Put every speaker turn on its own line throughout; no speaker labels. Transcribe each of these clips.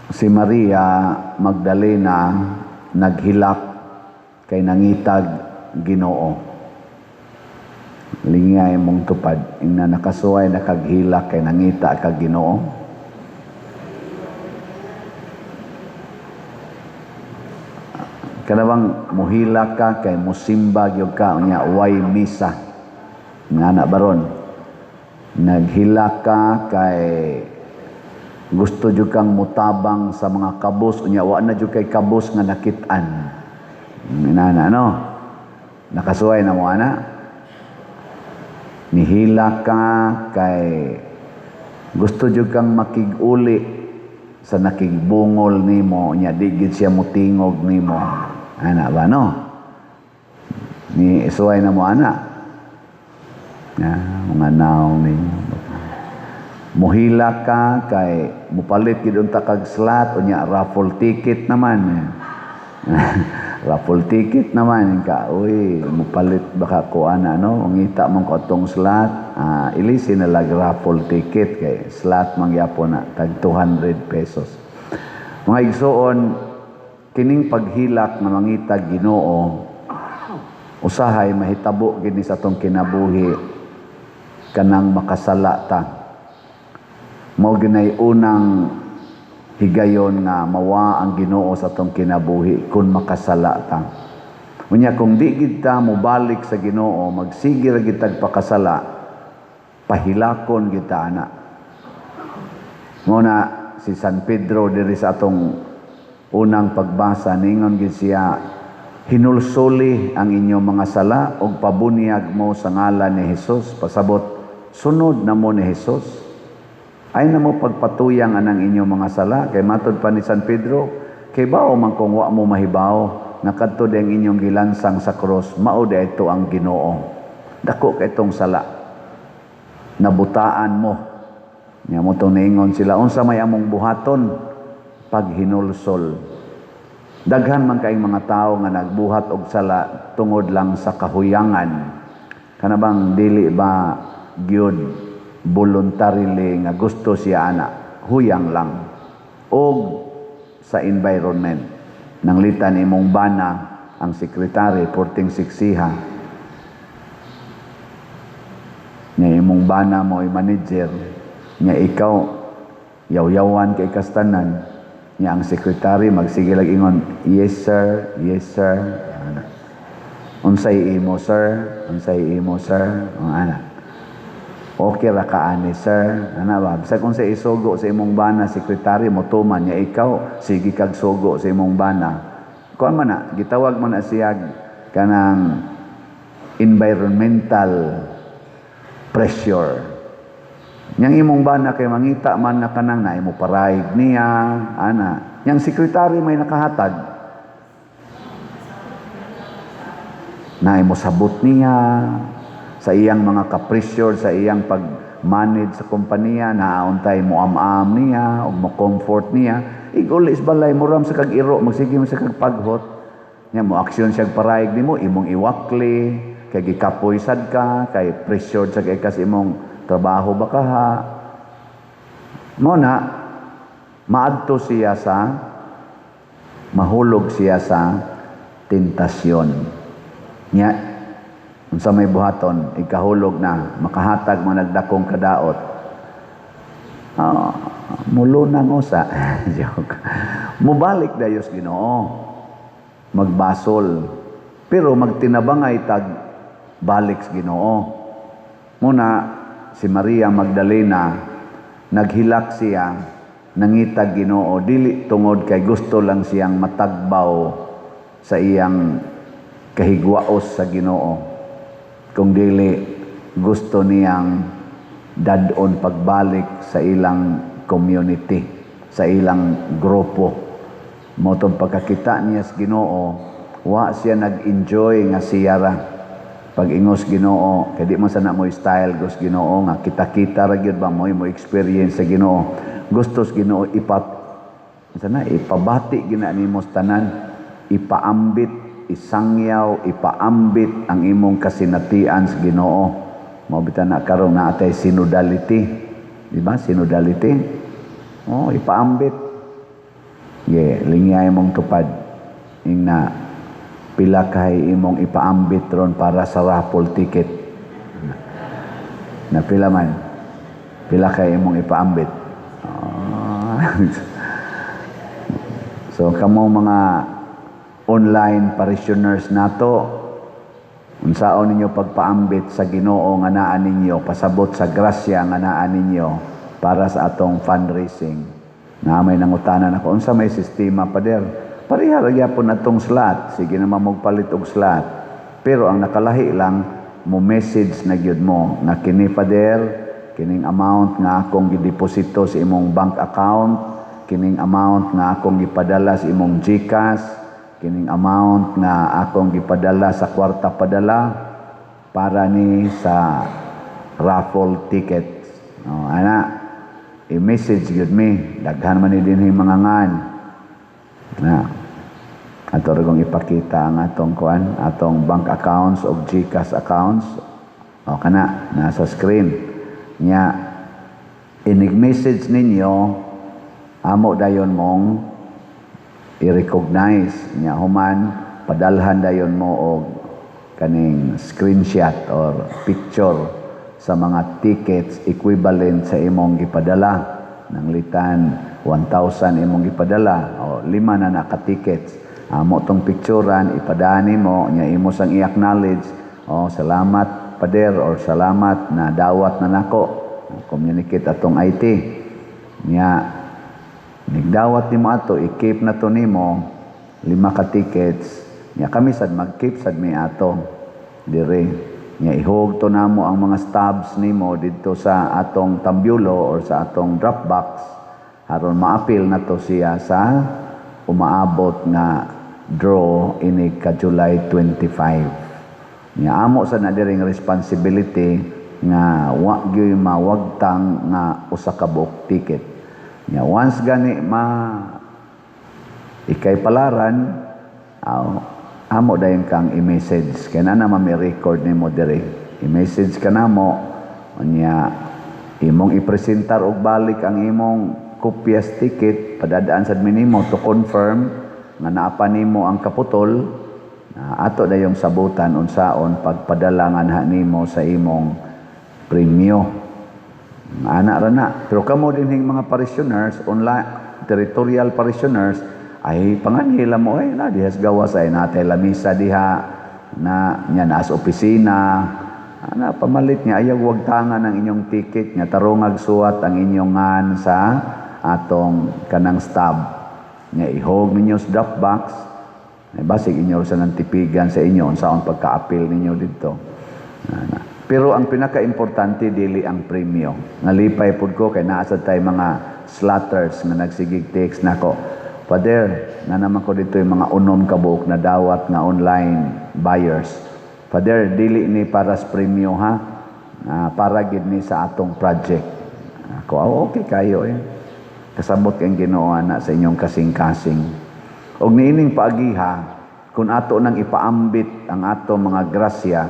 Si Maria Magdalena naghilak kay nangitag Ginoo. Lingay mong tupad, ing na nakasuway nakaghilak kay nangita kag Ginoo. Kanabang muhilak ka kay musimba gyud ka unya way misa. Nga na baron. Naghilak ka kay gusto jud kang mutabang sa mga kabus unya wa na jud kay kabus nga nakit-an. Inana no. Nakasuway na mo ana. Nihila ka kay gusto jud kang makig-uli sa nakigbungol nimo nya di gid siya mutingog nimo. Ana ba no? Ni isuway na mo ana. Mga naong ninyo. Muhila ka kay mupalit gid unta kag slot unya raffle ticket naman. Raffle ticket naman ka. Uy, mupalit baka ko ana no, ngita mong ko atong slot, ilisi na lag raffle ticket kay slot mangyapon na tag 200 pesos. Mga igsoon, kining paghilak nga mangita Ginoo usahay mahitabo gid ni sa atong kinabuhi kanang makasala ta. Mao ginay unang higayon nga mawa ang Ginoo sa atong kinabuhi kung makasala ta. Unya kung di gid ta mobalik sa Ginoo, magsige ra gid tag pakasala, pahilakon gid ta ana. Muna si San Pedro diri sa atong unang pagbasa ningon gid siya, hinulsuli ang inyong mga sala ug pabunyag mo sa ngalan ni Hesus. Pasabot sunod na mo ni Hesus. Ay na mo pagpatuyang anang inyong mga sala. Kay matod pa ni San Pedro, kay bao man kung wa mo mahibaw, nakadto ang inyong gilansang sa cross, mao di ito ang Ginoo. Dako kay itong sala. Nabutaan mo. Nya mo itong naingon sila, unsa may among buhaton, paghinulsol. Daghan man kaayong mga tao nga nagbuhat og sala tungod lang sa kahuyangan. Kanabang dili ba gyud voluntarily nga gusto siya ana, huyang lang. Og sa environment. Nanglitan imong bana ang sekretary porting siksiha. Nya imong bana mo ay manager, nya ikaw yaw-yawan kay kastanan, nya ang secretary magsige lag ingon, yes sir, yes sir. Unsay imo sir, unsay imo sir, ana. Okay ra ka ani sir, ana ba? Bisag kung sa isugo sa imong bana secretary mo tuman nya ikaw sige kag sugo sa imong bana. Kuan man na gitawag man na siya kanang environmental pressure. Yang imong bana kay mangita man na kanang na imo paraig niya, ana. Yang sekretary may nakahatag. Na imo sabot niya sa iyang mga kapresyor, sa iyang pag-manage sa kompanya, naauntay mo am-am niya, o mo comfort niya. Igulis balay mo ram sa kag-iro, magsige mo sa kag-paghot. Nya mo aksyon siya paraig nimo, imong iwakli, kay gikapoy sad ka, kay pressured sa kay kas imong trabaho ba ka ha. Mo na, maadto siya sa, mahulog siya sa tentasyon. Nya, unsa may buhaton, ikahulog na, makahatag mo nagdakong kadaot. Mulo nang usa. Joke. Mubalik dayos Ginoo. Magbasol. Pero magtinabangay tag balik sa Ginoo. Muna, si Maria Magdalena, naghilak siya, nangitag Ginoo, dili tungod kay gusto lang siyang matagbaw sa iyang kahigwaos sa Ginoo. Kung dili gusto niyang dadon pagbalik sa ilang community, sa ilang grupo. Motong pagkakita niya sa Ginoo, wa siya nag-enjoy nga siyara. Pag ingos Ginoo, kay di man sana mo style gus Ginoo nga kita-kita ra gyud ba mo experience sa Ginoo. Gustos Ginoo ipabati gina nimo sa tanan, ipaambit, isangyaw, ipaambit ang imong kasinatian sa Ginoo. Mao bitan na karon na atay synodality. Di ba? Synodality. Oh, ipaambit. Lingay mong tupad. Ing na pila kay imong ipaambit ron para sa raffle ticket. Na pila man. Pila kay imong ipaambit. So kamo mga online parishioners nato, unsaon ninyo pagpaambit sa Ginoo nga naa ninyo, pasabot sa grasya nga naa ninyo para sa atong fundraising. Na may nangutanan ako, unsa may sistema pader? Pareha ra gyapon atong slot, sige naman magpalit og slot. Pero ang nakalahi lang mo message na gyud mo nga kini pader, kining amount nga akong gideposito sa imong bank account, kining amount nga akong gipadala sa imong GCash, kining amount nga akong gipadala sa kwarta padala para ni sa raffle tickets. Ana, i-message yun me. Daghan man ni din mga ngan. Ato rin kong ipakita ang atong kuan, atong bank accounts o GCash accounts. O kana, nasa screen. Nya, inig-message ninyo, amo dayon mong i-recognize nya human padalhan dayon mo og kaning screenshot or picture sa mga tickets equivalent sa imong gipadala. Nang litan 1,000 imong gipadala o 5 na naka-tickets. Amo tong picturean ipadani mo nya imo sang i-acknowledge, salamat pader or salamat na dawat na nako. Communicate atong IT. Nya nigdawat nimo ato, i-keep na to nimo 5 ka tickets. Nya kami sad mag-keep sad mi ato dire. Nya ihog to namo ang mga stubs nimo didto sa atong tambyulo or sa atong Dropbox aron maapil na to siya sa umaabot nga draw ini ka July 25. Nya amo sa na diring responsibility nga wa gyud mawagtang nga usa ka book ticket. Nya once gani ikay palaran, amo dayon kang i-message kay na may record nimo dire. I-message ka namo nya imong ipresentar og balik ang imong kopyas ticket padadaan sad minimo to confirm nga naa pa nimo ang kaputol. Ato dayong sabutan unsaon pagpadala nga nimo sa imong premyo. Anak ra na. Pero kamo din mga parishioners, online, territorial parishioners, ay panganhila mo na dihas gawas ay natay lamisa diha na nya nas opisina. Ana pamalit niya ayaw wag tangan ang inyong ticket nya tarong agsuwat ang inyong ngan sa atong kanang stub. Nya ihog ninyo sa Dropbox. Basig inyo sa nantipigan sa inyo unsaon pagka-appeal ninyo didto. Pero ang pinaka-importante dili ang premyo. Nalipay pud ko kay naa sad tay mga slatters nga nagsigig text nako. Father, na naman ko dito yung mga unom ka buok na dawat nga online buyers. Father, dili ni para sa premyo ha. Para gid ni sa atong project. Ako, okay kayo Kasabot kang Ginoo na sa inyong kasing-kasing. Og niining paagiha, kung ato nang ipaambit ang ato mga grasya,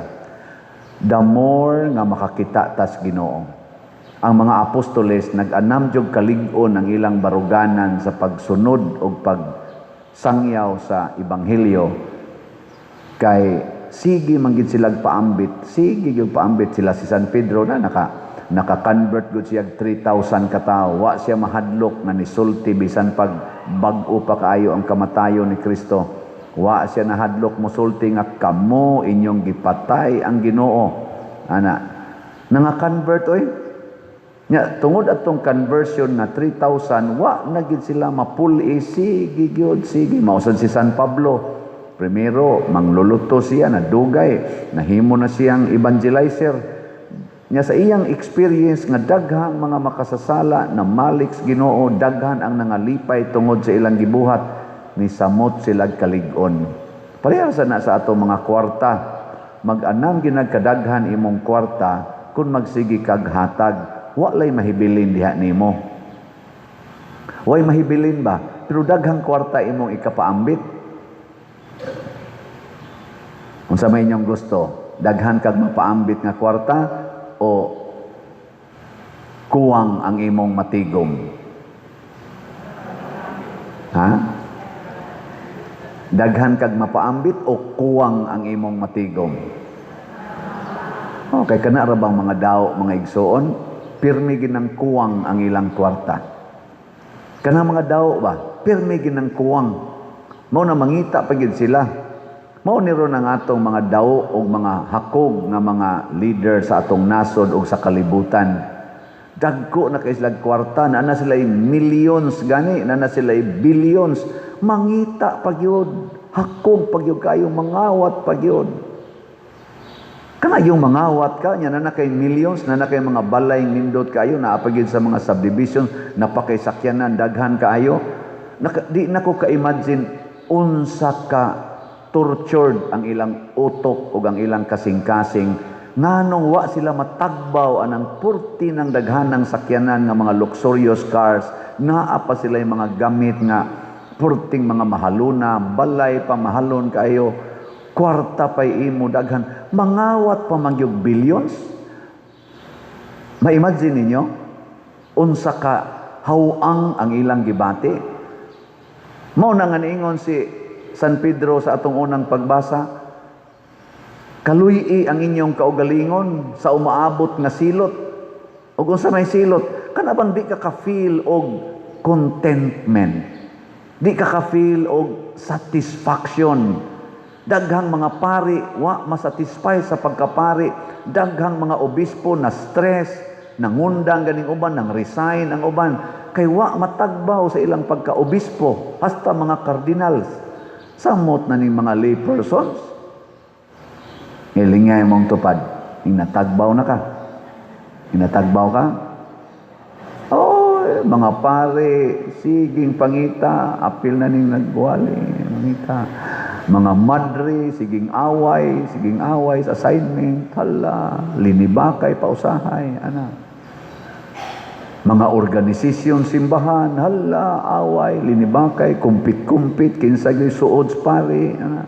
the more nga makakita tas Ginoo. Ang mga apostoles nag-anam jud kalig-on ang ilang baruganan sa pagsunod o pagsangyaw sa ebanghelyo kay sige man gid sila paambit, sige gyud paambit sila. Si San Pedro na naka-convert gud siya 3,000 ka tawo. Wa siya mahadlok na nisulti bisan pag bag-o pa kaayo ang kamatayon ni Kristo. Wa siya nahadlok mosulti nga kamo inyong gipatay ang Ginoo. Nanga-convert nya tungod atong conversion na 3,000 wa na gid sila mapuli. Sige gyud, sige mausad si San Pablo. Primero mangluluto siya na dugay, nahimo na siyang evangelizer. Nya sa iyang experience nga daghang mga makasasala na malik sa Ginoo, daghan ang nangalipay tungod sa ilang gibuhat, ni samot sila kalig-on. Pareha sa ato mga kwarta. Mag-anang ginagkadaghan imong kwarta kung magsigi kag hatag. Walay mahibilin diha nimo. Way mahibilin ba? Pero daghang kwarta imong ikapaambit. Unsa may inyong gusto? Daghan kag mapaambit nga kwarta o kuwang ang imong matigom? Ha? Daghan kag mapaambit o kuwang ang imong matigom? Okay, kana ra bang mga daw, mga igsoon, pirmi ginang kuwang ang ilang kwarta. Kana mga daw ba, pirmi ginang kuwang. Mao na mangita pa gid sila. Mao ni ron ang atong mga daw o mga hakog nga mga leader sa atong nasod o sa kalibutan. Dagko na kay silang kwarta, na sila millions gani, na sila billions. Mangita pa gyud, hakog pa gyud kayo, mangawat pa gyud. Kana yung mangawat ka, nya na kay millions, na kay mga balay nindot kayo, naapagid sa mga subdivision, napakay sakyanan, daghan kaayo. Di na ko ka-imagine, unsa ka tortured ang ilang utok o ang ilang kasing-kasing, nganong wa sila matagbaw anang purti ng daghanang sakyanan nga mga luxurious cars, naa pa sila yung mga gamit nga purting mga mahaluna, balay pa mahalon kayo, kwarta pa'y imo daghan, mangawat pa mangyog billions. Ma-imagine ninyo, unsa ka hawang ang ilang gibati. Mao na nga niingon si San Pedro sa atong unang pagbasa, kaluy ang inyong kaugalingon sa umaabot nga silot. O kung sa may silot, kana bang di ka ka-feel og contentment, di ka ka-feel og satisfaction. Daghang mga pari, wa masatisfy sa pagkapari. Daghang mga obispo na stress, nangundang ganing uban, nang resign ang uban. Kay wa matagbaw sa ilang pagka-obispo, hasta mga cardinals. Samot na ning mga lay persons. Ilingay mong tupad, inatagbaw na ka. Inatagbaw ka? Oh, mga pare, siging pangita, apil na ning nagbuwali, mangita. Mga madre, siging away sa assignment, hala, linibakay, pausahay, ana. Mga organisasyon, simbahan, hala, away, linibakay, kumpit-kumpit, kinsay suod pare, ana.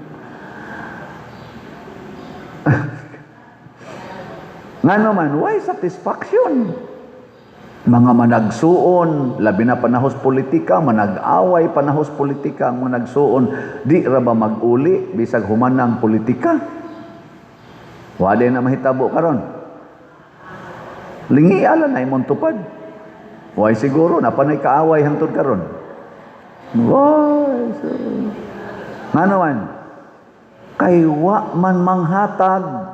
Nga naman, why satisfaction? Mga managsuon, labi na panahos politika, manag-away panahos politika, ang managsuon, di ra ba mag-uli, bisag humanang politika? Wala na mahitabo karon. Lingi ala na imong tupad. Why siguro, napanay kaaway hangtod karon. Why? Nga naman, kay wa man manghatag,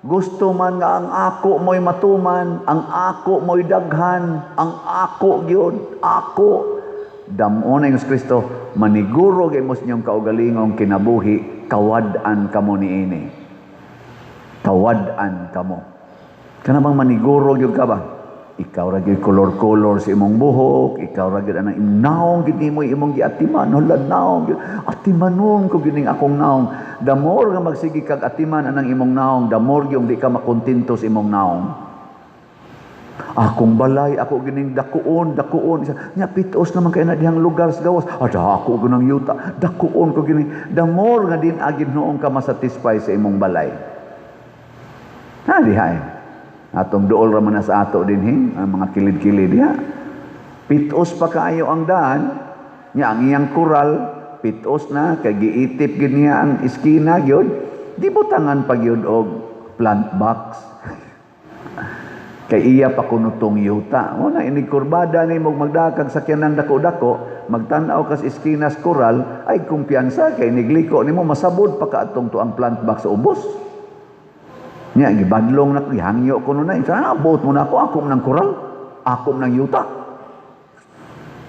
gusto man nga ang ako mo'y matuman, ang ako mo'y daghan, ang ako gyud, ako. Damo na yung Kristo, maniguro kay mos niyong kaugalingong kinabuhi, kawad-an kamo niini. Kawad-an kamo. Kana bang maniguro gyud ka ba? Ikaw ra gyud color-color sa imong buhok, ikaw ra gyud anang imnaong gid nimo imong giatiman, hala naong gyud. Atimanon ko gining akong naong. The more nga magsigi kag atiman anang imong naong, the more yung di ka makontento sa imong naong. Akong balay, ako gining dakuon. Nya pitos naman kay na dihang lugar sa gawas. Ada ako gunang yuta, dakuon ko gining. The more nga din agid noong ka masatisfy sa imong balay. Ha dihay. Atong duol ra man sa ato dinhi, ang mga kilid-kilid diha. Pitos pa kaayo ang daan, nya ang iyang kural pitos na kay giitip gid niya ang iskina gyud, di butangan pa gyud og plant box. Kay iya pa kunutong yuta. Mo na ini kurbada ni mo magdakag sakyanan dako-dako, magtan-aw kas iskinas kural, ay kumpiyansa kay nigliko nimo masabod pa kaadtong tuang plant box sa ubos. Nya gibadlong na gihangyo kuno na, abot mo na ako nang kural, ako nang yuta.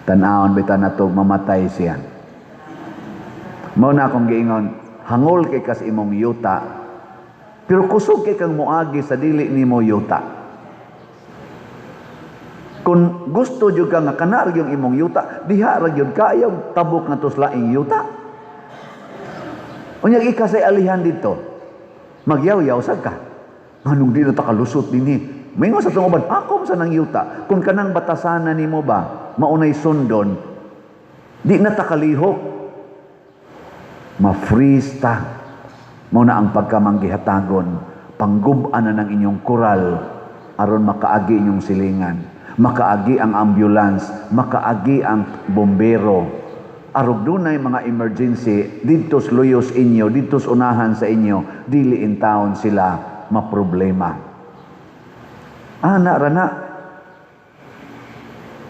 Tan-awon bitan nato mamatay siya. Mao na akong giingon, hangol kay kas imong yuta, pero kusog kay kang moagi sa dili nimo yuta. Kung gusto jud ka nga kana yung imong yuta, diha ra gyud kayo tabok nga tuslaing yuta. Unya ikasay alihan dito, magyaw-yaw sad ka. Anong di na ta kalusot dinhi? Mingon sa tungoban, ako sa nang yuta. Kung kanang batasanan nimo ba, maunay sundon, di na ta kalihok. Ma-freeze ta. Muna ang pagkamanggihatagon, panggub-an na ng inyong kural, aron makaagi inyong silingan, makaagi ang ambulance, makaagi ang bombero, arog dunay mga emergency dito sa luyos inyo, dito sa unahan sa inyo, dili in taon sila maproblema. Ana rana,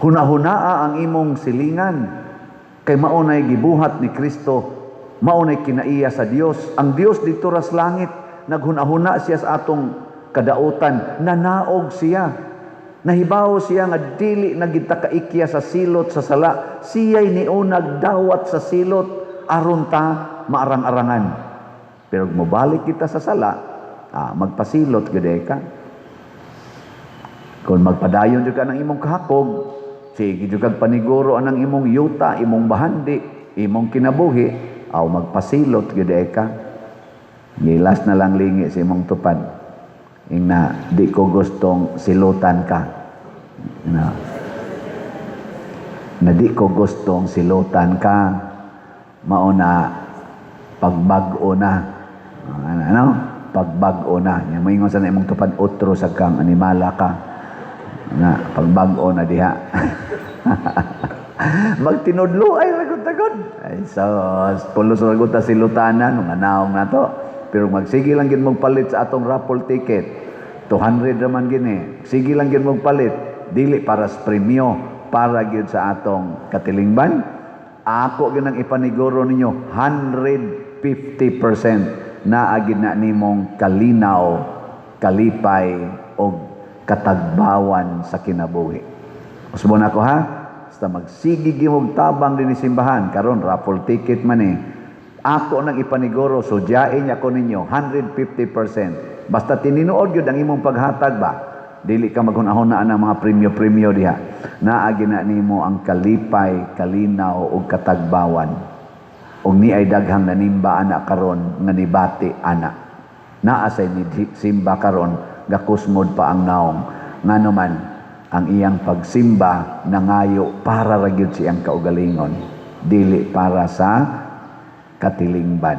hunahunaa ang imong silingan, kay maunay gibuhat ni Kristo, maunay kinaiya sa Dios. Ang Dios dito ras langit, naghunahuna siya sa atong kadautan, nanaog siya. Nahibaw siya nga dili nagita kaikya sa silot sa sala. Siya'y niunag dawat sa silot aron ta maarang-arangan. Pero mobalik kita sa sala, magpasilot gede ka. Kung magpadayon jud ka ng imong kahakog, sige jud kag paniguro anang imong yuta, imong bahandi, imong kinabuhi, aw magpasilot gede ka. Gilas na lang lingi sa imong tupad. Na di ko gustong silutan ka. Na di ko gustong silutan ka. Mauna pagbag-o na. Ano? Pagbag-o na. Yang moingon sa imong tupad utro sa kang animala ka. Na pagbag-o na diha. Magtinudlo ay ragot-ragot. Ay so pulos ragot ta silutanan nga naong nato. Pero magsige lang gid magpalit sa atong raffle ticket. 200 naman gini. Sige lang gid magpalit. Dili para sa premyo, para gid sa atong katilingban. Ako ginang ipaniguro ninyo 150% na agid na nimong kalinaw, kalipay o katagbawan sa kinabuhi. Usbon ako ha. Basta magsige gyud og tabang dinhi simbahan karon raffle ticket man Ako nang ipaniguro, so diyain ako ninyo, 150%. Basta tininuod yun ang imong paghatag ba? Dili ka maghunahon na ang mga premyo-premyo diha. Naagi na nimo ang kalipay, kalinaw, o katagbawan. O ni ay daghang nanimba anak karon nga nibati anak. Naasay ni simba karon, gakusmod pa ang naong. Nga naman, ang iyang pagsimba nangayo para ra gyud siyang kaugalingon. Dili para sa katilingban.